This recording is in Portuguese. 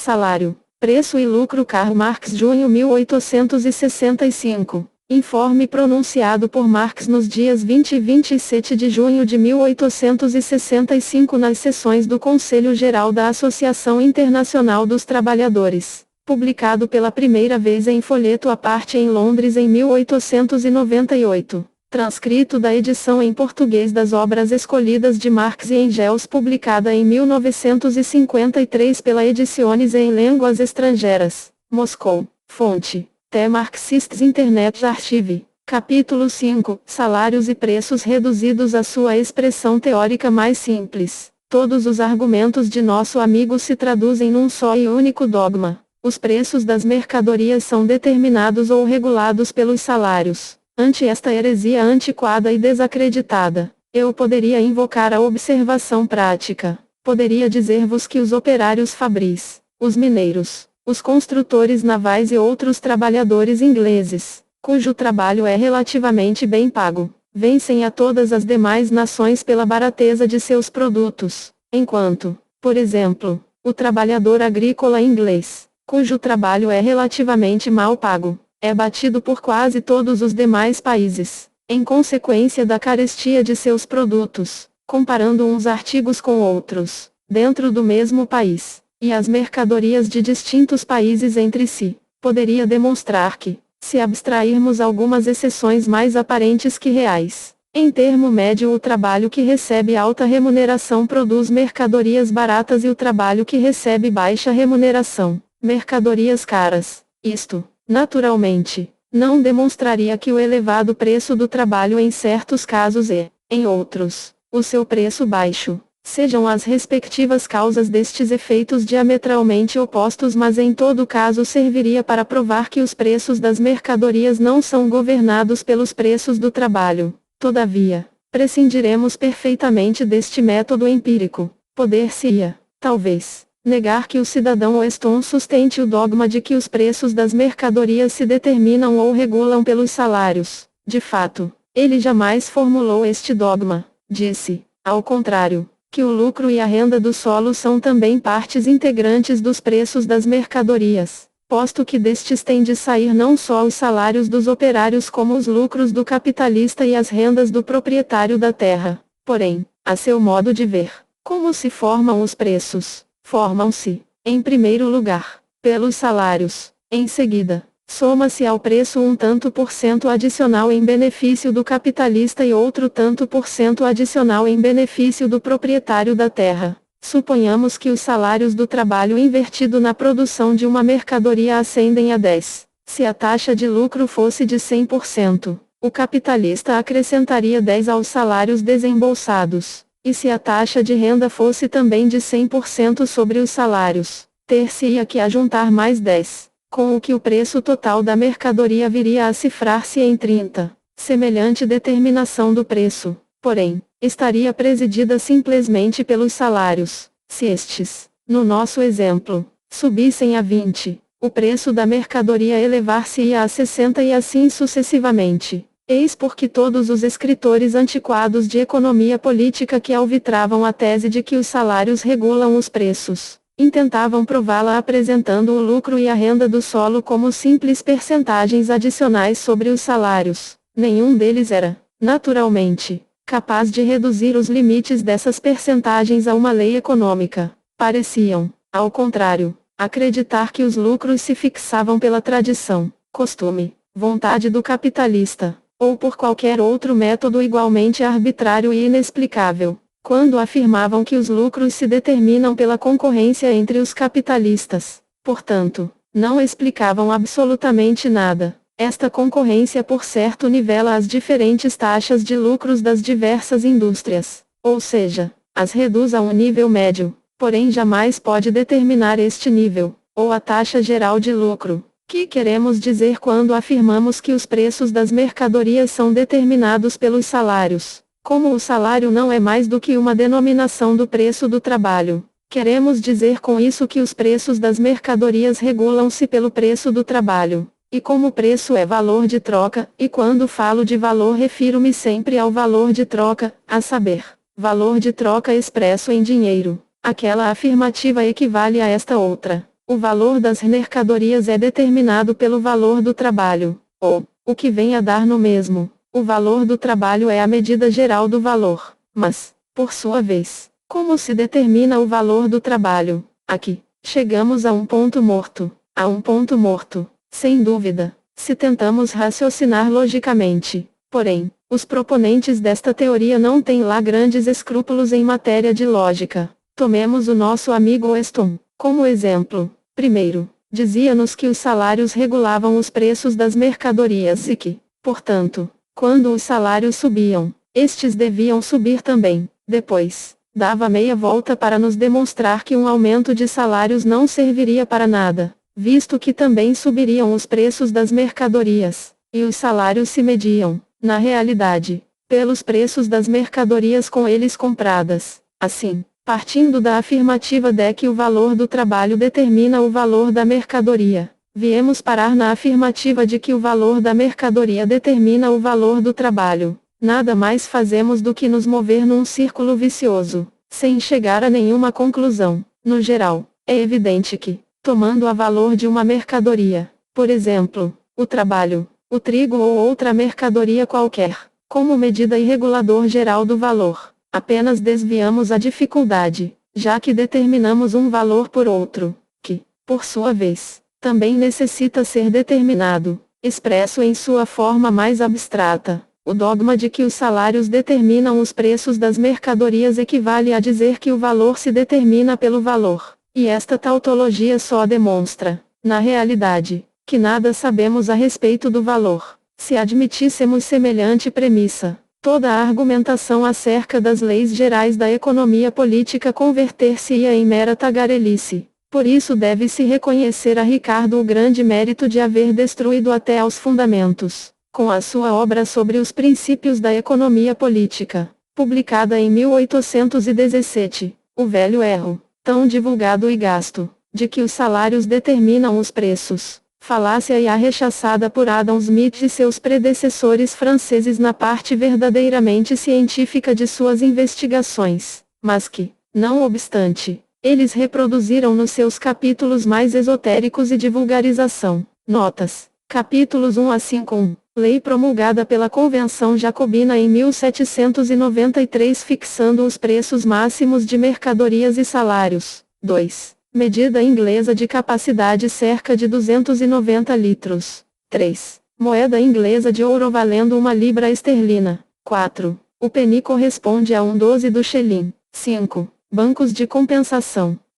Salário, preço e lucro Karl Marx junho 1865. Informe pronunciado por Marx nos dias 20 e 27 de junho de 1865 nas sessões do Conselho Geral da Associação Internacional dos Trabalhadores. Publicado pela primeira vez em folheto à parte em Londres em 1898. Transcrito da edição em português das obras escolhidas de Marx e Engels publicada em 1953 pela Ediciones em Línguas Estrangeiras, Moscou. Fonte: The Marxists Internet Archive. Capítulo 5. Salários e preços reduzidos à sua expressão teórica mais simples. Todos os argumentos de nosso amigo se traduzem num só e único dogma. Os preços das mercadorias são determinados ou regulados pelos salários. Ante esta heresia antiquada e desacreditada, eu poderia invocar a observação prática. Poderia dizer-vos que os operários fabris, os mineiros, os construtores navais e outros trabalhadores ingleses, cujo trabalho é relativamente bem pago, vencem a todas as demais nações pela barateza de seus produtos, enquanto, por exemplo, o trabalhador agrícola inglês, cujo trabalho é relativamente mal pago, é batido por quase todos os demais países, em consequência da carestia de seus produtos, comparando uns artigos com outros, dentro do mesmo país, e as mercadorias de distintos países entre si. Poderia demonstrar que, se abstrairmos algumas exceções mais aparentes que reais, em termo médio o trabalho que recebe alta remuneração produz mercadorias baratas e o trabalho que recebe baixa remuneração, mercadorias caras. Isto, naturalmente, não demonstraria que o elevado preço do trabalho em certos casos e, em outros, o seu preço baixo, sejam as respectivas causas destes efeitos diametralmente opostos, mas em todo caso serviria para provar que os preços das mercadorias não são governados pelos preços do trabalho. Todavia, prescindiremos perfeitamente deste método empírico. Poder-se-ia, talvez, negar que o cidadão Weston sustente o dogma de que os preços das mercadorias se determinam ou regulam pelos salários. De fato, ele jamais formulou este dogma. Disse, ao contrário, que o lucro e a renda do solo são também partes integrantes dos preços das mercadorias, posto que destes têm de sair não só os salários dos operários como os lucros do capitalista e as rendas do proprietário da terra. Porém, a seu modo de ver, como se formam os preços? Formam-se, em primeiro lugar, pelos salários. Em seguida, soma-se ao preço um tanto por cento adicional em benefício do capitalista e outro tanto por cento adicional em benefício do proprietário da terra. Suponhamos que os salários do trabalho invertido na produção de uma mercadoria ascendem a 10. Se a taxa de lucro fosse de 100%, o capitalista acrescentaria 10 aos salários desembolsados. E se a taxa de renda fosse também de 100% sobre os salários, ter-se-ia que ajuntar mais 10, com o que o preço total da mercadoria viria a cifrar-se em 30. Semelhante determinação do preço, porém, estaria presidida simplesmente pelos salários. Se estes, no nosso exemplo, subissem a 20, o preço da mercadoria elevar-se-ia a 60 e assim sucessivamente. Eis porque todos os escritores antiquados de economia política que alvitravam a tese de que os salários regulam os preços, intentavam prová-la apresentando o lucro e a renda do solo como simples percentagens adicionais sobre os salários. Nenhum deles era, naturalmente, capaz de reduzir os limites dessas percentagens a uma lei econômica. Pareciam, ao contrário, acreditar que os lucros se fixavam pela tradição, costume, vontade do capitalista, ou por qualquer outro método igualmente arbitrário e inexplicável, quando afirmavam que os lucros se determinam pela concorrência entre os capitalistas. Portanto, não explicavam absolutamente nada. Esta concorrência por certo nivela as diferentes taxas de lucros das diversas indústrias, ou seja, as reduz a um nível médio, porém jamais pode determinar este nível, ou a taxa geral de lucro. Que queremos dizer quando afirmamos que os preços das mercadorias são determinados pelos salários? Como o salário não é mais do que uma denominação do preço do trabalho, queremos dizer com isso que os preços das mercadorias regulam-se pelo preço do trabalho. E como o preço é valor de troca, e quando falo de valor refiro-me sempre ao valor de troca, a saber, valor de troca expresso em dinheiro. Aquela afirmativa equivale a esta outra. o valor das mercadorias é determinado pelo valor do trabalho, ou, o que vem a dar no mesmo. O valor do trabalho é a medida geral do valor. Mas, por sua vez, como se determina o valor do trabalho? Aqui, chegamos a um ponto morto. A um ponto morto, sem dúvida, se tentamos raciocinar logicamente. Porém, os proponentes desta teoria não têm lá grandes escrúpulos em matéria de lógica. Tomemos o nosso amigo Weston como exemplo. Primeiro, dizia-nos que os salários regulavam os preços das mercadorias e que, portanto, quando os salários subiam, estes deviam subir também. Depois, dava meia volta para nos demonstrar que um aumento de salários não serviria para nada, visto que também subiriam os preços das mercadorias, e os salários se mediam, na realidade, pelos preços das mercadorias com eles compradas. Assim, partindo da afirmativa de que o valor do trabalho determina o valor da mercadoria, viemos parar na afirmativa de que o valor da mercadoria determina o valor do trabalho. Nada mais fazemos do que nos mover num círculo vicioso, sem chegar a nenhuma conclusão. No geral, é evidente que, tomando a valor de uma mercadoria, por exemplo, o trabalho, o trigo ou outra mercadoria qualquer, como medida e regulador geral do valor, apenas desviamos a dificuldade, já que determinamos um valor por outro, que, por sua vez, também necessita ser determinado, expresso em sua forma mais abstrata. O dogma de que os salários determinam os preços das mercadorias equivale a dizer que o valor se determina pelo valor, e esta tautologia só demonstra, na realidade, que nada sabemos a respeito do valor. Se admitíssemos semelhante premissa, toda a argumentação acerca das leis gerais da economia política converter-se-ia em mera tagarelice. Por isso deve-se reconhecer a Ricardo o grande mérito de haver destruído até aos fundamentos, com a sua obra sobre os princípios da economia política, publicada em 1817, o velho erro, tão divulgado e gasto, de que os salários determinam os preços, falácia e rechaçada por Adam Smith e seus predecessores franceses na parte verdadeiramente científica de suas investigações, mas que, não obstante, eles reproduziram nos seus capítulos mais esotéricos e de vulgarização. Notas. Capítulos 1 a 5.1. Lei promulgada pela Convenção Jacobina em 1793 fixando os preços máximos de mercadorias e salários. 2. Medida inglesa de capacidade cerca de 290 litros. 3. Moeda inglesa de ouro valendo 1 libra esterlina. 4. O penny corresponde a 1/12 do shilling. 5. Bancos de compensação.